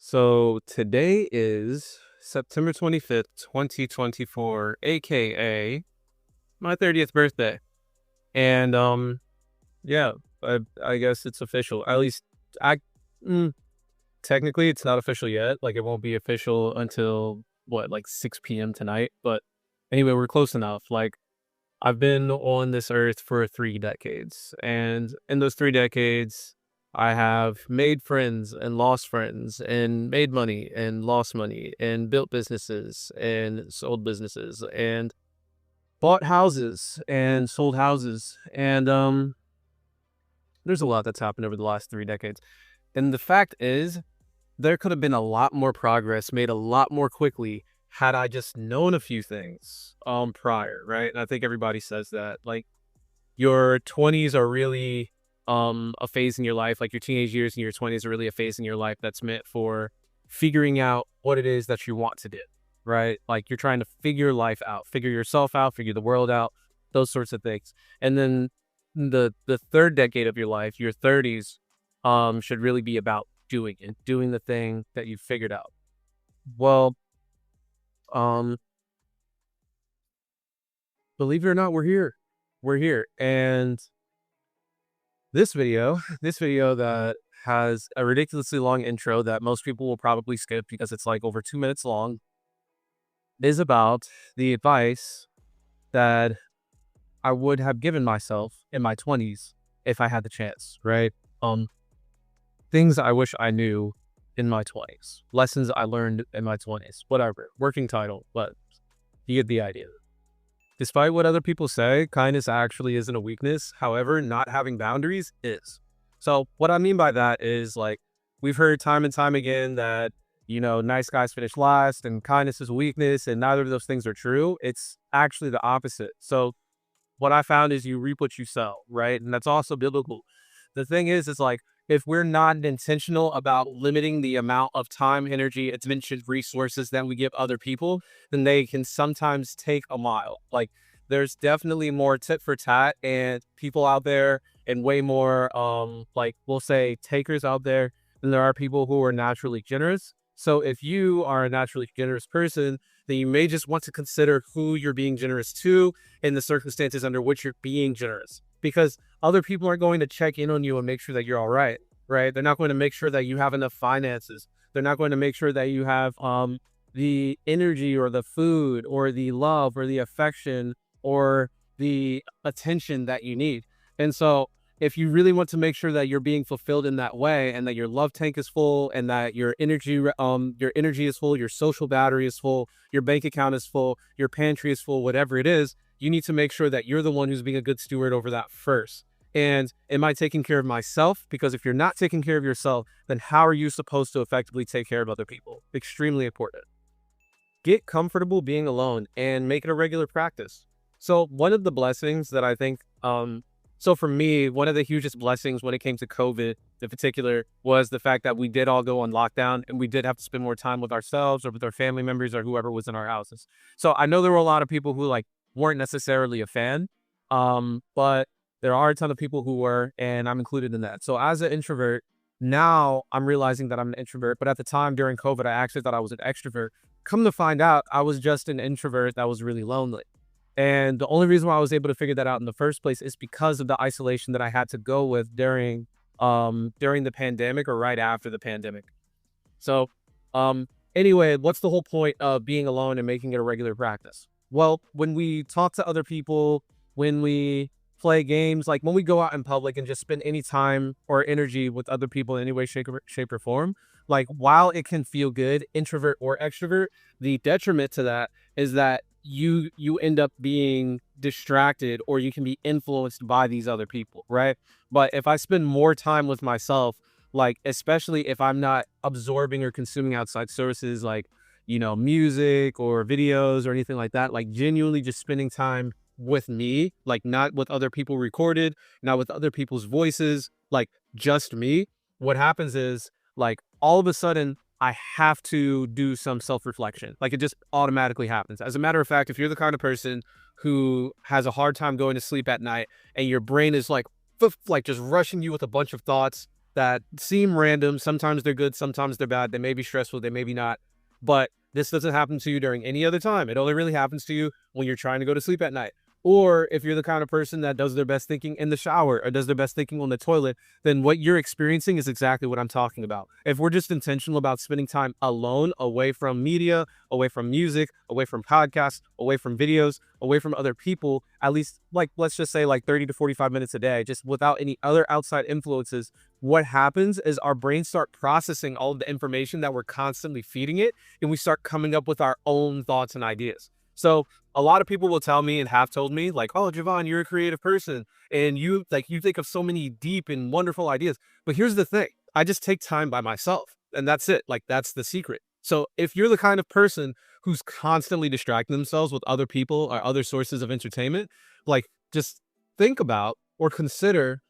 So today is September 25th, 2024, aka my 30th birthday. And yeah, I guess it's official. At least I mm, technically it's not official yet. Like it won't be official until what, like 6 p.m. tonight, but anyway, we're close enough. Like I've been on this earth for 3 decades, and in those 3 decades, I have made friends and lost friends, and made money and lost money, and built businesses and sold businesses, and bought houses and sold houses. And there's a lot that's happened over the last 3 decades. And the fact is, there could have been a lot more progress made a lot more quickly had I just known a few things prior, right? And I think everybody says that. Like your 20s are really a phase in your life, like your teenage years and your 20s are really a phase in your life that's meant for figuring out what it is that you want to do, right? Like you're trying to figure life out, figure yourself out, figure the world out, those sorts of things. And then the third decade of your life, your 30s, should really be about doing it, doing the thing that you figured out. Well, um, believe it or not, we're here. We're here. And this video, this video that has a ridiculously long intro that most people will probably skip because it's like over 2 minutes long, is about the advice that I would have given myself in my 20s if I had the chance, right? Things I wish I knew in my 20s, lessons I learned in my 20s, whatever, working title, but you get the idea. Despite what other people say, kindness actually isn't a weakness. However, not having boundaries is. So what I mean by that is like, we've heard time and time again that, nice guys finish last and kindness is a weakness, and neither of those things are true. It's actually the opposite. So what I found is you reap what you sow, right? And that's also biblical. The thing is, it's like, if we're not intentional about limiting the amount of time, energy, attention, resources that we give other people, then they can sometimes take a mile. Like there's definitely more tit for tat and people out there, and way more like we'll say takers out there than there are people who are naturally generous. So if you are a naturally generous person, then you may just want to consider who you're being generous to in the circumstances under which you're being generous, because other people are going to check in on you and make sure that you're all right, right? They're not going to make sure that you have enough finances. They're not going to make sure that you have the energy or the food or the love or the affection or the attention that you need. And so if you really want to make sure that you're being fulfilled in that way, and that your love tank is full, and that your energy is full, your social battery is full, your bank account is full, your pantry is full, whatever it is, you need to make sure that you're the one who's being a good steward over that first. And am I taking care of myself? Because if you're not taking care of yourself, then how are you supposed to effectively take care of other people? Extremely important. Get comfortable being alone and make it a regular practice. So one of the blessings that I think, so for me, one of the hugest blessings when it came to COVID in particular was the fact that we did all go on lockdown and we did have to spend more time with ourselves or with our family members or whoever was in our houses. So I know there were a lot of people who like weren't necessarily a fan, but there are a ton of people who were, and I'm included in that. So as an introvert, now I'm realizing that I'm an introvert, but at the time during COVID, I actually thought I was an extrovert. Come to find out, I was just an introvert that was really lonely. And the only reason why I was able to figure that out in the first place is because of the isolation that I had to go with during the pandemic or right after the pandemic. So anyway, what's the whole point of being alone and making it a regular practice? Well, when we talk to other people, when we play games, like when we go out in public and just spend any time or energy with other people in any way, shape or form, like while it can feel good, introvert or extrovert, the detriment to that is that you end up being distracted, or you can be influenced by these other people, right? But if I spend more time with myself, like especially if I'm not absorbing or consuming outside sources like, music or videos or anything like that, like genuinely just spending time with me, like not with other people recorded, not with other people's voices, like just me, what happens is like all of a sudden I have to do some self-reflection. Like it just automatically happens. As a matter of fact, if you're the kind of person who has a hard time going to sleep at night and your brain is like just rushing you with a bunch of thoughts, that seem random. Sometimes they're good, sometimes they're bad. They may be stressful, they may be not. But this doesn't happen to you during any other time. It only really happens to you when you're trying to go to sleep at night. Or if you're the kind of person that does their best thinking in the shower or does their best thinking on the toilet, then what you're experiencing is exactly what I'm talking about. If we're just intentional about spending time alone, away from media, away from music, away from podcasts, away from videos, away from other people, at least like, let's just say like 30 to 45 minutes a day, just without any other outside influences, what happens is our brains start processing all of the information that we're constantly feeding it, and we start coming up with our own thoughts and ideas. So a lot of people will tell me and have told me like, oh, Javon, you're a creative person and you think of so many deep and wonderful ideas. But here's the thing. I just take time by myself and that's it. Like that's the secret. So if you're the kind of person who's constantly distracting themselves with other people or other sources of entertainment, like just think about or consider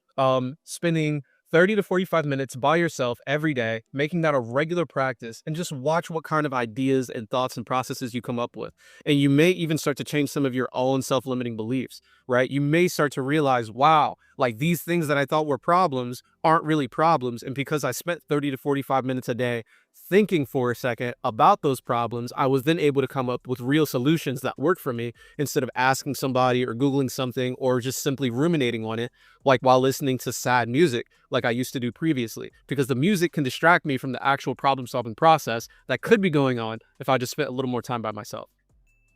spending 30 to 45 minutes by yourself every day, making that a regular practice, and just watch what kind of ideas and thoughts and processes you come up with. And you may even start to change some of your own self-limiting beliefs, right? You may start to realize, wow, like these things that I thought were problems aren't really problems. And because I spent 30 to 45 minutes a day thinking for a second about those problems, I was then able to come up with real solutions that work for me instead of asking somebody or Googling something or just simply ruminating on it, like while listening to sad music like I used to do previously, because the music can distract me from the actual problem solving process that could be going on if I just spent a little more time by myself.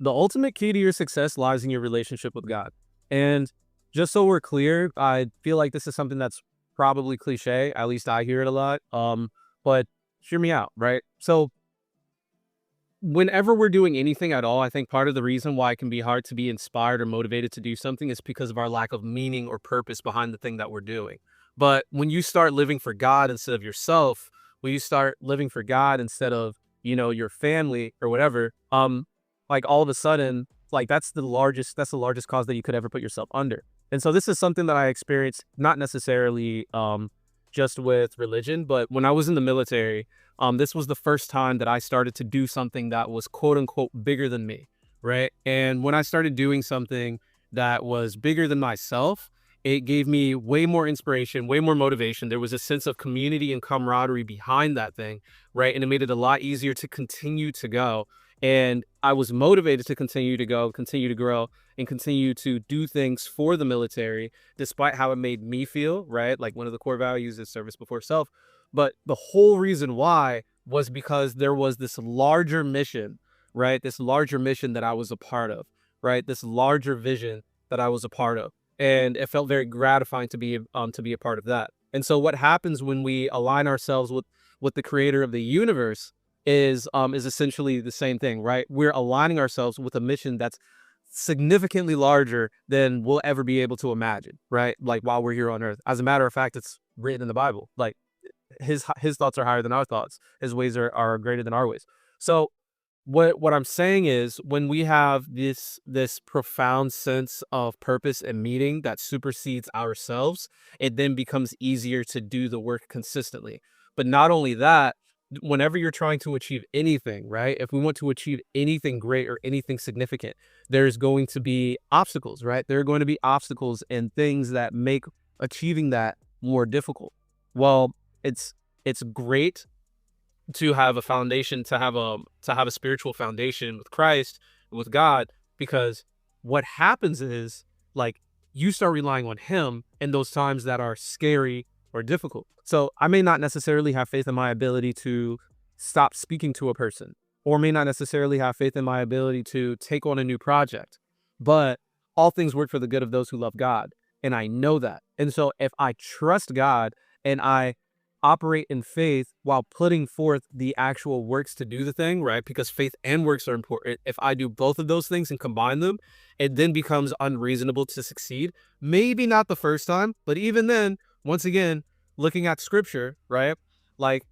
The ultimate key to your success lies in your relationship with God. And just so we're clear, I feel like this is something that's probably cliche. At least I hear it a lot. But hear me out, right? So whenever we're doing anything at all, I think part of the reason why it can be hard to be inspired or motivated to do something is because of our lack of meaning or purpose behind the thing that we're doing. But when you start living for God instead of yourself, when you start living for God instead of, your family or whatever, like all of a sudden, like that's the largest cause that you could ever put yourself under. And so this is something that I experienced, not necessarily just with religion, but when I was in the military, this was the first time that I started to do something that was quote unquote bigger than me, right? And when I started doing something that was bigger than myself, it gave me way more inspiration, way more motivation. There was a sense of community and camaraderie behind that thing, right? And it made it a lot easier to continue to go. And I was motivated to continue to go, continue to grow, and continue to do things for the military, despite how it made me feel, right? Like one of the core values is service before self. But the whole reason why was because there was this larger mission, right? This larger mission that I was a part of, right? This larger vision that I was a part of. And it felt very gratifying to be a part of that. And so what happens when we align ourselves with the creator of the universe is essentially the same thing, right? We're aligning ourselves with a mission that's significantly larger than we'll ever be able to imagine, right? Like while we're here on earth. As a matter of fact, it's written in the Bible. Like his thoughts are higher than our thoughts. His ways are greater than our ways. So what I'm saying is when we have this profound sense of purpose and meaning that supersedes ourselves, it then becomes easier to do the work consistently. But not only that, whenever you're trying to achieve anything, right? If we want to achieve anything great or anything significant, there's going to be obstacles, right? There are going to be obstacles and things that make achieving that more difficult. Well, it's great to have a foundation, to have a spiritual foundation with Christ, with God, because what happens is like you start relying on him in those times that are scary or difficult. So I may not necessarily have faith in my ability to stop speaking to a person, or may not necessarily have faith in my ability to take on a new project, but all things work for the good of those who love God. And I know that. And so if I trust God and I operate in faith while putting forth the actual works to do the thing, right? Because faith and works are important. If I do both of those things and combine them, it then becomes unreasonable to succeed. Maybe not the first time, but even then, once again, looking at scripture, right? Like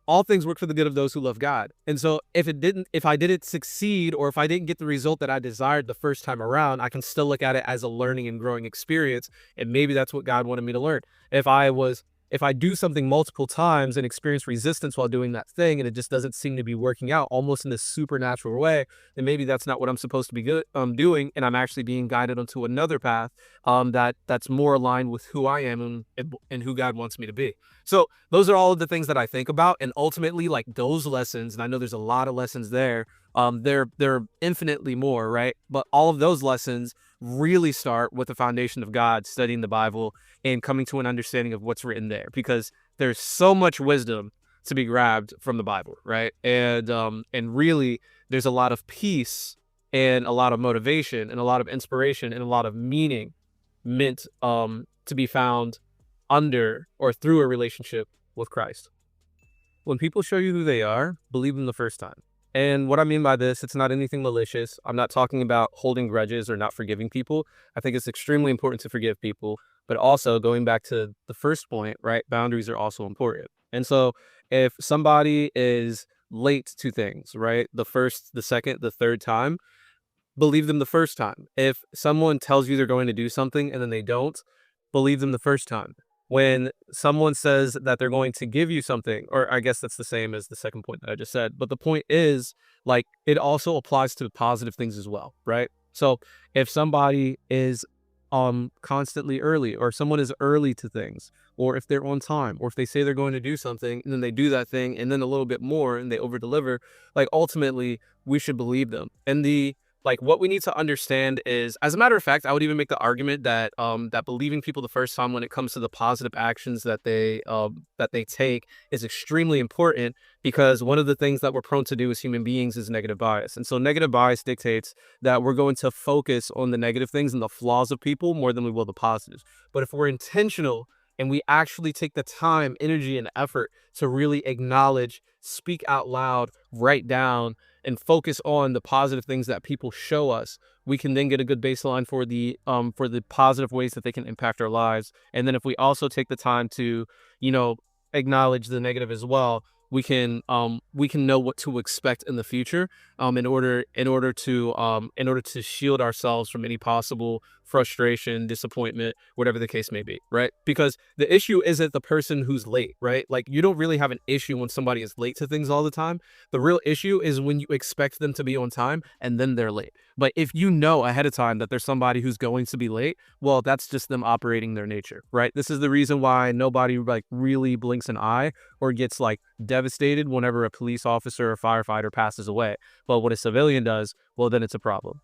all things work for the good of those who love God. And so if I didn't succeed, or if I didn't get the result that I desired the first time around, I can still look at it as a learning and growing experience. And maybe that's what God wanted me to learn. If I was if I do something multiple times and experience resistance while doing that thing, and it just doesn't seem to be working out almost in this supernatural way, then maybe that's not what I'm supposed to be doing, and I'm actually being guided onto another path that's more aligned with who I am and who God wants me to be. So those are all of the things that I think about, and ultimately, like those lessons, and I know there's a lot of lessons there. They're infinitely more, right? But all of those lessons really start with the foundation of God, studying the Bible and coming to an understanding of what's written there, because there's so much wisdom to be grabbed from the Bible, right? And really, there's a lot of peace and a lot of motivation and a lot of inspiration and a lot of meaning meant to be found under or through a relationship with Christ. When people show you who they are, believe them the first time. And what I mean by this, it's not anything malicious. I'm not talking about holding grudges or not forgiving people. I think it's extremely important to forgive people, but also going back to the first point, right? Boundaries are also important. And so if somebody is late to things, right? The first, the second, the third time, believe them the first time. If someone tells you they're going to do something and then they don't, believe them the first time. When someone says that they're going to give you something, or I guess that's the same as the second point that I just said, but the point is, like, it also applies to positive things as well, right? So if somebody is constantly early, or someone is early to things, or if they're on time, or if they say they're going to do something and then they do that thing and then a little bit more and they over deliver, like, ultimately we should believe them. And what we need to understand is, as a matter of fact, I would even make the argument that that believing people the first time when it comes to the positive actions that they take is extremely important, because one of the things that we're prone to do as human beings is negative bias. And so negative bias dictates that we're going to focus on the negative things and the flaws of people more than we will the positives. But if we're intentional and we actually take the time, energy, and effort to really acknowledge, speak out loud, write down, and focus on the positive things that people show us, we can then get a good baseline for the positive ways that they can impact our lives. And then if we also take the time to, acknowledge the negative as well, we can know what to expect in the future, in order to shield ourselves from any possible frustration, disappointment, whatever the case may be, right? Because the issue isn't the person who's late, right? Like, you don't really have an issue when somebody is late to things all the time. The real issue is when you expect them to be on time and then they're late. But if you know ahead of time that there's somebody who's going to be late, well, that's just them operating their nature, right? This is the reason why nobody really blinks an eye or gets devastated whenever a police officer or firefighter passes away. But when a civilian does, well, then it's a problem.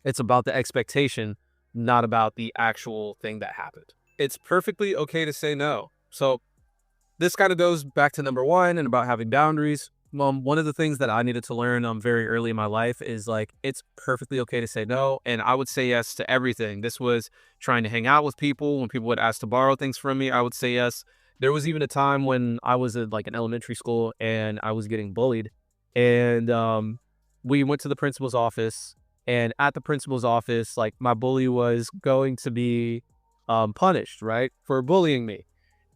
It's about the expectation, not about the actual thing that happened. It's perfectly okay to say no. So this kind of goes back to number one and about having boundaries. One of the things that I needed to learn very early in my life is it's perfectly okay to say no. And I would say yes to everything. This was trying to hang out with people. When people would ask to borrow things from me, I would say yes. There was even a time when I was in an elementary school and I was getting bullied. And we went to the principal's office. And at the principal's office, my bully was going to be punished, right, for bullying me.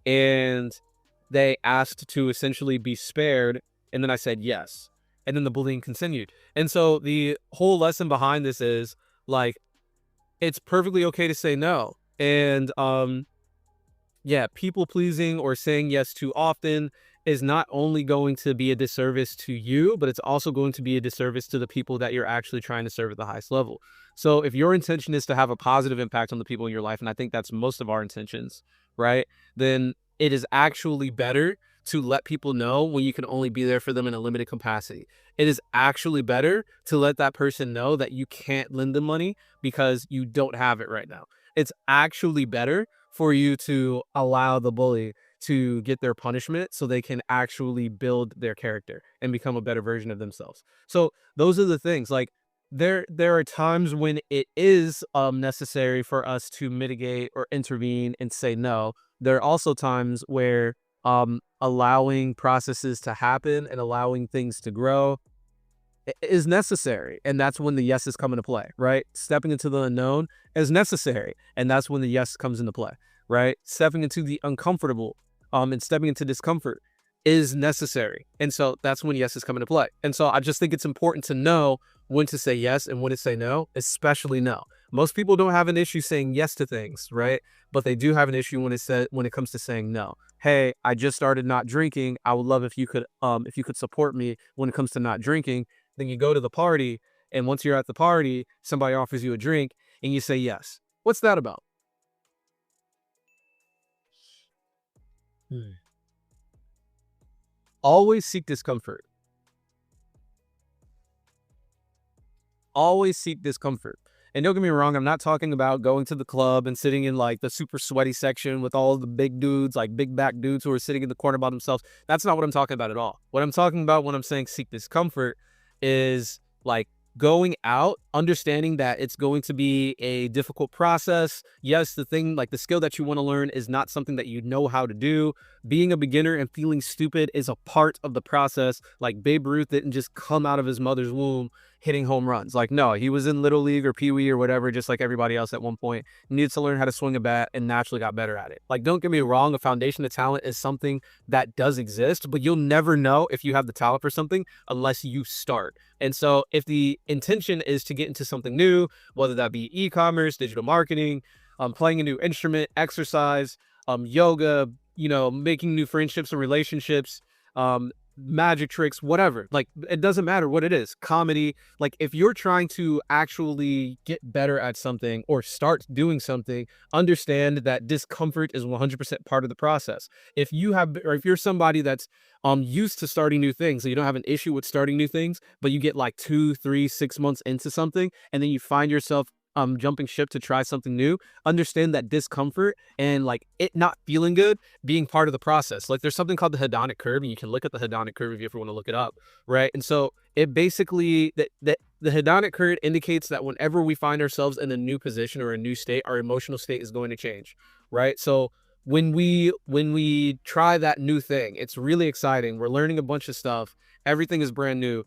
And they asked to essentially be spared. And then I said yes. And then the bullying continued. And so the whole lesson behind this is it's perfectly okay to say no. And people pleasing or saying yes too often is not only going to be a disservice to you, but it's also going to be a disservice to the people that you're actually trying to serve at the highest level. So if your intention is to have a positive impact on the people in your life, and I think that's most of our intentions, right, then it is actually better to let people know when you can only be there for them in a limited capacity. It is actually better to let that person know that you can't lend them money because you don't have it right now. It's actually better for you to allow the bully to get their punishment so they can actually build their character and become a better version of themselves. So those are the things. There are times when it is necessary for us to mitigate or intervene and say no. There are also times where allowing processes to happen and allowing things to grow is necessary. And that's when the yeses come into play, right? Stepping into the unknown is necessary. And that's when the yes comes into play, right? Stepping into the uncomfortable and stepping into discomfort is necessary. And so that's when yeses come into play. And so I just think it's important to know when to say yes and when to say no, especially no. Most people don't have an issue saying yes to things, right? But they do have an issue when it comes to saying no. Hey, I just started not drinking. I would love if you could support me when it comes to not drinking. Then you go to the party, and once you're at the party, somebody offers you a drink and you say yes. What's that about? Hmm. Always seek discomfort. Always seek discomfort. And don't get me wrong, I'm not talking about going to the club and sitting in like the super sweaty section with all the big dudes, like big back dudes who are sitting in the corner by themselves. That's not what I'm talking about at all. What I'm talking about when I'm saying seek discomfort is like going out, understanding that it's going to be a difficult process. Yes, the thing, like the skill that you want to learn is not something that you know how to do. Being a beginner and feeling stupid is a part of the process. Like Babe Ruth didn't just come out of his mother's womb hitting home runs. Like, no, he was in Little League or Pee Wee or whatever, just like everybody else at one point. He needed to learn how to swing a bat and naturally got better at it. Like, don't get me wrong, a foundation of talent is something that does exist, but you'll never know if you have the talent for something unless you start. And so if the intention is to get into something new, whether that be e-commerce, digital marketing, playing a new instrument, exercise, yoga, making new friendships and relationships, magic tricks, whatever. Like, it doesn't matter what it is. Comedy. Like, if you're trying to actually get better at something or start doing something, understand that discomfort is 100% part of the process. If you're somebody that's used to starting new things, so you don't have an issue with starting new things, but you get like 2, 3, 6 months into something, and then you find yourself jumping ship to try something new, understand that discomfort and like it not feeling good being part of the process. Like, there's something called the hedonic curve, and you can look at the hedonic curve if you ever want to look it up, right? And so it basically that the hedonic curve indicates that whenever we find ourselves in a new position or a new state, our emotional state is going to change, right? So when we try that new thing, it's really exciting. We're learning a bunch of stuff. Everything is brand new.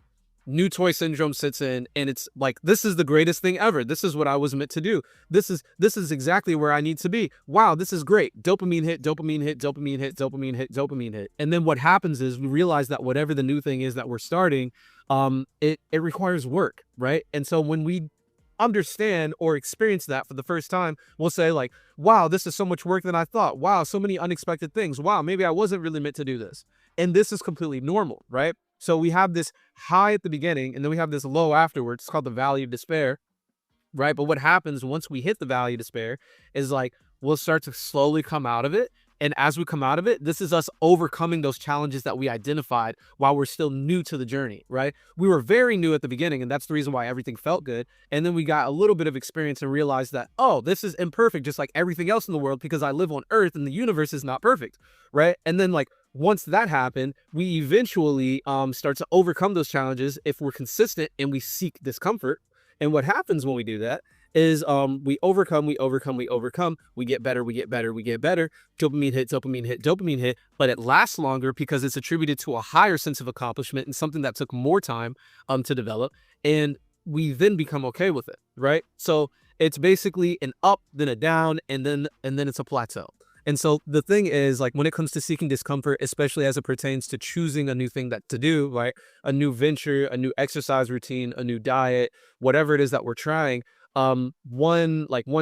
New toy syndrome sits in, and it's like, this is the greatest thing ever. This is what I was meant to do. This is exactly where I need to be. Wow, this is great. Dopamine hit, dopamine hit, dopamine hit, dopamine hit, dopamine hit. And then what happens is we realize that whatever the new thing is that we're starting, it requires work, right? And so when we understand or experience that for the first time, we'll say like, wow, this is so much work than I thought. Wow, so many unexpected things. Wow, maybe I wasn't really meant to do this. And this is completely normal, right? So we have this high at the beginning, and then we have this low afterwards. It's called the valley of despair, right? But what happens once we hit the valley of despair is like, we'll start to slowly come out of it. And as we come out of it, this is us overcoming those challenges that we identified while we're still new to the journey, right? We were very new at the beginning, and that's the reason why everything felt good. And then we got a little bit of experience and realized that, oh, this is imperfect, just like everything else in the world, because I live on Earth and the universe is not perfect, right? And then like, once that happened, we eventually start to overcome those challenges if we're consistent and we seek discomfort. And what happens when we do that is we overcome, we get better, we get better, we get better. Dopamine hit, dopamine hit, dopamine hit, but it lasts longer because it's attributed to a higher sense of accomplishment and something that took more time to develop. And we then become okay with it, right? So it's basically an up, then a down, and then it's a plateau. And so the thing is, like, when it comes to seeking discomfort, especially as it pertains to choosing a new thing to do, right? A new venture, a new exercise routine, a new diet, whatever it is that we're trying. One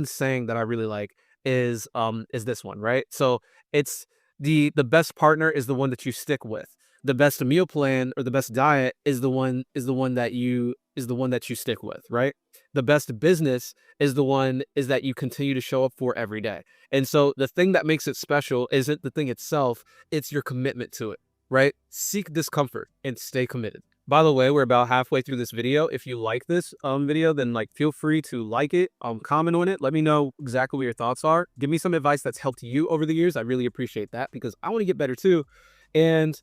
saying that I really like is this one, right? So it's the best partner is the one that you stick with. The best meal plan or the best diet is the one that you stick with, right? The best business is that you continue to show up for every day. And so the thing that makes it special isn't the thing itself, it's your commitment to it, right? Seek discomfort and stay committed. By the way, we're about halfway through this video. If you like this video, then like feel free to like it, comment on it. Let me know exactly what your thoughts are. Give me some advice that's helped you over the years. I really appreciate that because I want to get better too. And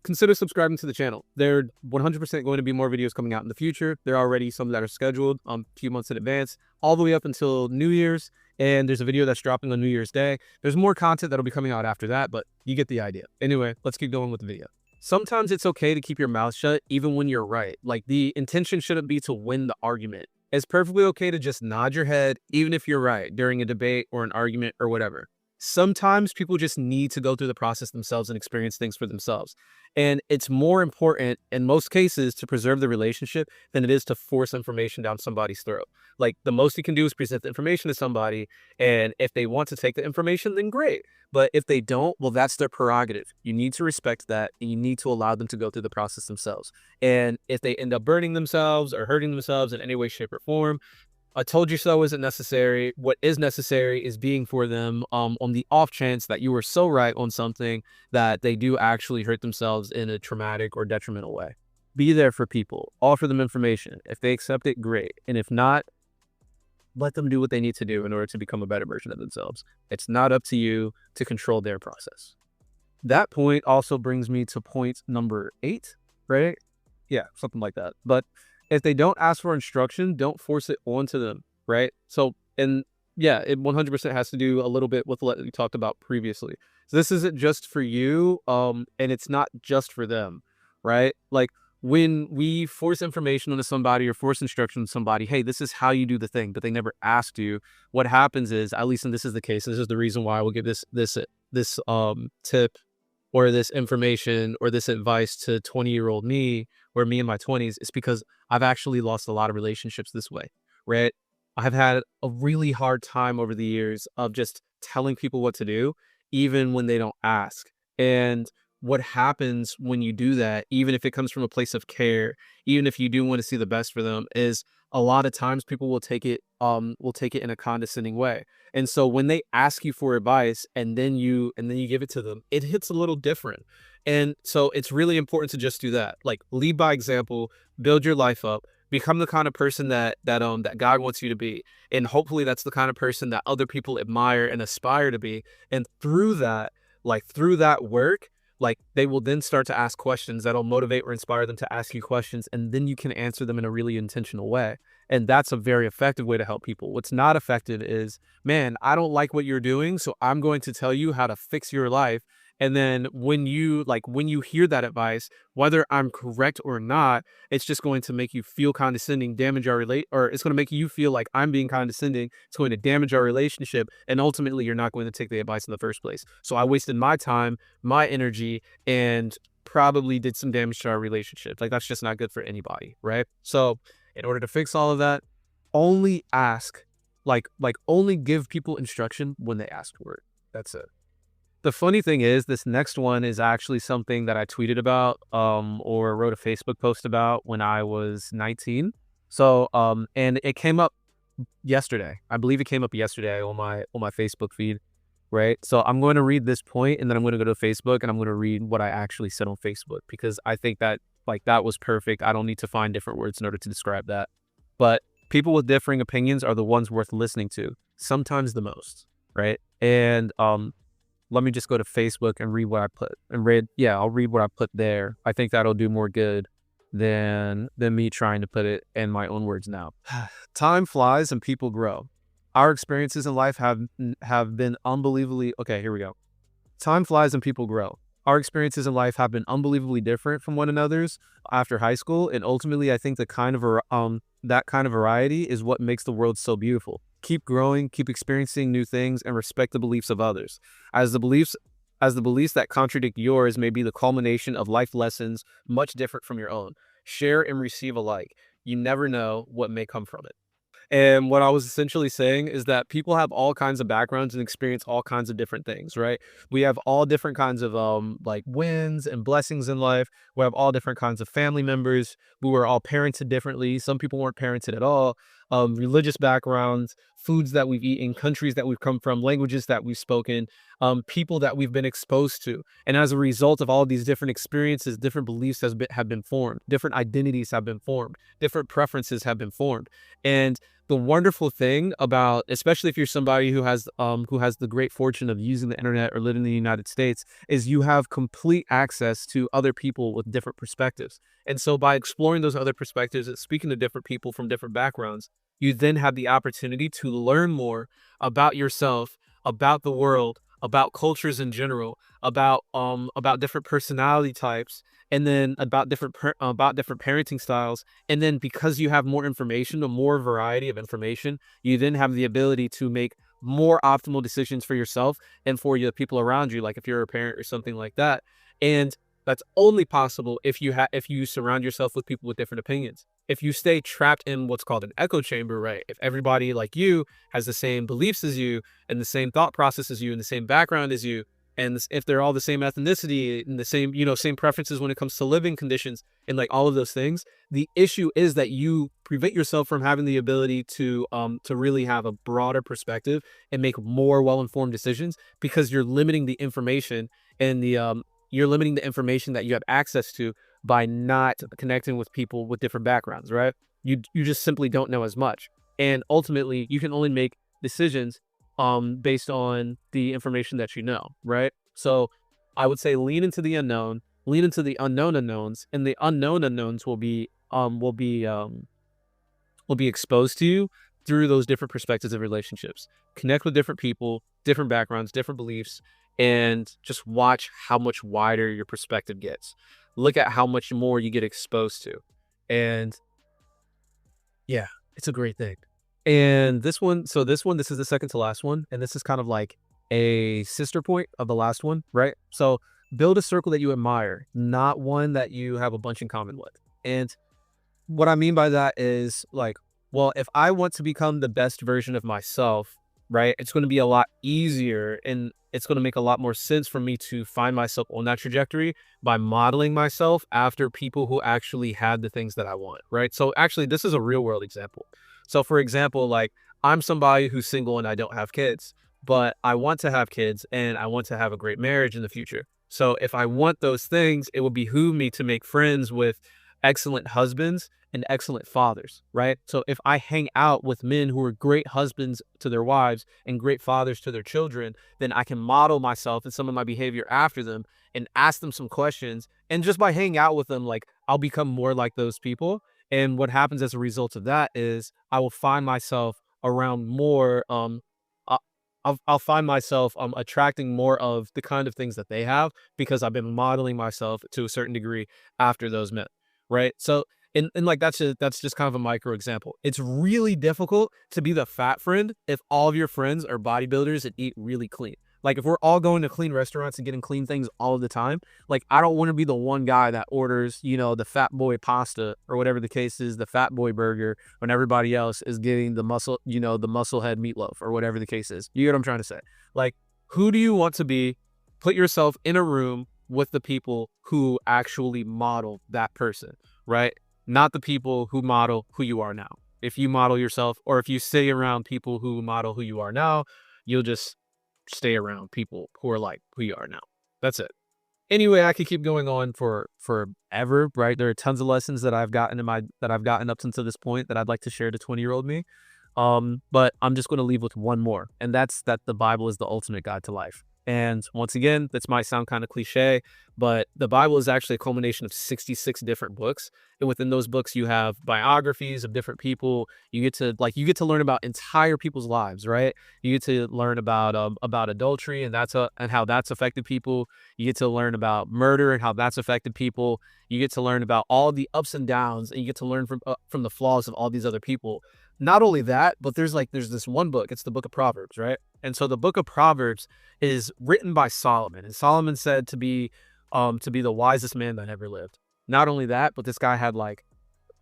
consider subscribing to the channel. There are 100% going to be more videos coming out in the future. There are already some that are scheduled a few months in advance, all the way up until New Year's. And there's a video that's dropping on New Year's Day. There's more content that'll be coming out after that, but you get the idea. Anyway, let's keep going with the video. Sometimes it's okay to keep your mouth shut even when you're right. Like, the intention shouldn't be to win the argument. It's perfectly okay to just nod your head even if you're right during a debate or an argument or whatever. Sometimes people just need to go through the process themselves and experience things for themselves. And it's more important in most cases to preserve the relationship than it is to force information down somebody's throat. Like the most you can do is present the information to somebody. And if they want to take the information, then great. But if they don't, well, that's their prerogative. You need to respect that. And you need to allow them to go through the process themselves. And if they end up burning themselves or hurting themselves in any way, shape, or form, a told you so isn't necessary. What is necessary is being for them on the off chance that you were so right on something that they do actually hurt themselves in a traumatic or detrimental way. Be there for people, offer them information. If they accept it, great. And if not, let them do what they need to do in order to become a better version of themselves. It's not up to you to control their process. That point also brings me to point number 8, right? Yeah, something like that. But if they don't ask for instruction, don't force it onto them, right? So, and yeah, it 100% has to do a little bit with what we talked about previously. So this isn't just for you, and it's not just for them, right? Like when we force information onto somebody or force instruction on somebody, hey, this is how you do the thing, but they never asked you. What happens is, at least, and this is the case, this is the reason why I will give this tip or this information or this advice to 20-year-old me or me in my 20s, is because I've actually lost a lot of relationships this way, right? I've had a really hard time over the years of just telling people what to do, even when they don't ask. And what happens when you do that, even if it comes from a place of care, even if you do want to see the best for them, is a lot of times people will take it in a condescending way. And so when they ask you for advice and then you give it to them, it hits a little different. And so it's really important to just do that. Like lead by example, build your life up, become the kind of person that God wants you to be. And hopefully that's the kind of person that other people admire and aspire to be. And through that, through that work, they will then start to ask questions that'll motivate or inspire them to ask you questions, and then you can answer them in a really intentional way. And that's a very effective way to help people. What's not effective is, man, I don't like what you're doing, so I'm going to tell you how to fix your life. And then when you hear that advice, whether I'm correct or not, it's just going to make you feel condescending, damage our or it's going to make you feel like I'm being condescending. It's going to damage our relationship, and ultimately you're not going to take the advice in the first place. So I wasted my time, my energy, and probably did some damage to our relationship. Like that's just not good for anybody, right? So in order to fix all of that, only ask, only give people instruction when they ask for it. That's it. The funny thing is, this next one is actually something that I tweeted about, or wrote a Facebook post about when I was 19. So, and it came up yesterday. I believe it came up yesterday on my Facebook feed, right? So I'm going to read this point, and then I'm going to go to Facebook, and I'm going to read what I actually said on Facebook, because I think that that was perfect. I don't need to find different words in order to describe that. But people with differing opinions are the ones worth listening to, sometimes the most, right? And let me just go to Facebook and read what I put I'll read what I put there. I think that'll do more good than me trying to put it in my own words now. Time flies and people grow. Our experiences in life have been unbelievably, okay, here we go. Time flies and people grow. Our experiences in life have been unbelievably different from one another's after high school, and ultimately I think that kind of variety is what makes the world so beautiful. Keep growing, keep experiencing new things, and respect the beliefs of others. As the beliefs that contradict yours may be the culmination of life lessons much different from your own. Share and receive alike. You never know what may come from it. And what I was essentially saying is that people have all kinds of backgrounds and experience all kinds of different things, right? We have all different kinds of wins and blessings in life. We have all different kinds of family members. We were all parented differently. Some people weren't parented at all. Religious backgrounds, foods that we've eaten, countries that we've come from, languages that we've spoken, people that we've been exposed to. And as a result of all these different experiences, different beliefs have been formed, different identities have been formed, different preferences have been formed. And the wonderful thing about, especially if you're somebody who has the great fortune of using the internet or living in the United States, is you have complete access to other people with different perspectives. And so by exploring those other perspectives and speaking to different people from different backgrounds, you then have the opportunity to learn more about yourself, about the world, about cultures in general, about different personality types, and then about different parenting styles. And then because you have more information, a more variety of information, you then have the ability to make more optimal decisions for yourself and for the people around you, like if you're a parent or something like that. And that's only possible if you surround yourself with people with different opinions. If you stay trapped in what's called an echo chamber, right? If everybody like you has the same beliefs as you and the same thought process as you and the same background as you, and if they're all the same ethnicity and the same, same preferences when it comes to living conditions and like all of those things, the issue is that you prevent yourself from having the ability to really have a broader perspective and make more well-informed decisions, because you're limiting the information and you're limiting the information that you have access to by not connecting with people with different backgrounds, right? You just simply don't know as much. And ultimately, you can only make decisions based on the information that you know, right? So I would say lean into the unknown, lean into the unknown unknowns, and the unknown unknowns will be exposed to you through those different perspectives of relationships. Connect with different people, different backgrounds, different beliefs, and just watch how much wider your perspective gets. Look at how much more you get exposed to. And yeah, it's a great thing. And this is the second to last one. And this is kind of like a sister point of the last one, right? So build a circle that you admire, not one that you have a bunch in common with. And what I mean by that is like, well, if I want to become the best version of myself, right, it's going to be a lot easier and it's going to make a lot more sense for me to find myself on that trajectory by modeling myself after people who actually had the things that I want, right? So actually, this is a real world example. So for example, like I'm somebody who's single and I don't have kids, but I want to have kids and I want to have a great marriage in the future. So if I want those things, it would behoove me to make friends with excellent husbands and excellent fathers, right? So if I hang out with men who are great husbands to their wives and great fathers to their children, then I can model myself and some of my behavior after them and ask them some questions. And just by hanging out with them, like I'll become more like those people. And what happens as a result of that is I will find myself around more, I- I'll find myself attracting more of the kind of things that they have because I've been modeling myself to a certain degree after those men, right? So and like that's just kind of a micro example. It's really difficult to be the fat friend if all of your friends are bodybuilders and eat really clean. Like if we're all going to clean restaurants and getting clean things all of the time, like I don't want to be the one guy that orders, the fat boy pasta or whatever the case is, the fat boy burger, when everybody else is getting the muscle, the muscle head meatloaf or whatever the case is. You get what I'm trying to say? Like, who do you want to be? Put yourself in a room with the people who actually model that person, right? Not the people who model who you are now. If you model yourself, or if you stay around people who model who you are now, you'll just stay around people who are like who you are now. That's it. Anyway, I could keep going on for forever, right? There are tons of lessons that I've gotten up until this point that I'd like to share to 20-year-old me. But I'm just going to leave with one more, and that's that the Bible is the ultimate guide to life. And once again, this might sound kind of cliche, but the Bible is actually a culmination of 66 different books. And within those books, you have biographies of different people. You get to learn about entire people's lives, right? You get to learn about adultery and and how that's affected people. You get to learn about murder and how that's affected people. You get to learn about all the ups and downs, and you get to learn from the flaws of all these other people. Not only that, but there's this one book. It's the book of Proverbs, right? And so the book of Proverbs is written by Solomon, and Solomon said to be the wisest man that ever lived. Not only that, but this guy had like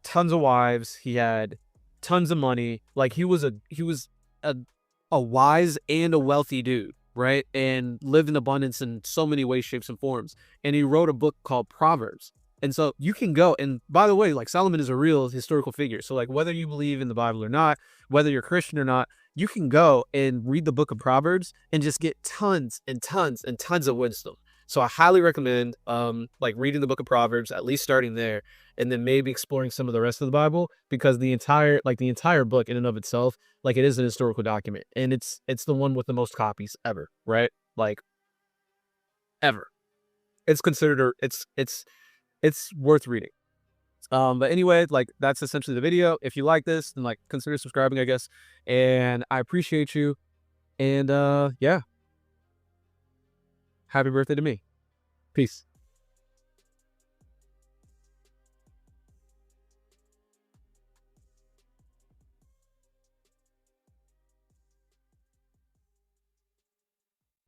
tons of wives. He had tons of money. Like he was a a wise and a wealthy dude, right? And lived in abundance in so many ways, shapes, and forms. And he wrote a book called Proverbs. And so you can go, and by the way, like Solomon is a real historical figure. So like whether you believe in the Bible or not, whether you're Christian or not, you can go and read the book of Proverbs and just get tons and tons and tons of wisdom. So I highly recommend like reading the book of Proverbs, at least starting there, and then maybe exploring some of the rest of the Bible, because the entire book in and of itself, like it is an historical document, and it's the one with the most copies ever, right? Like ever. It's considered it's worth reading. But anyway, like that's essentially the video. If you like this, then like consider subscribing, I guess. And I appreciate you. And yeah, happy birthday to me. Peace.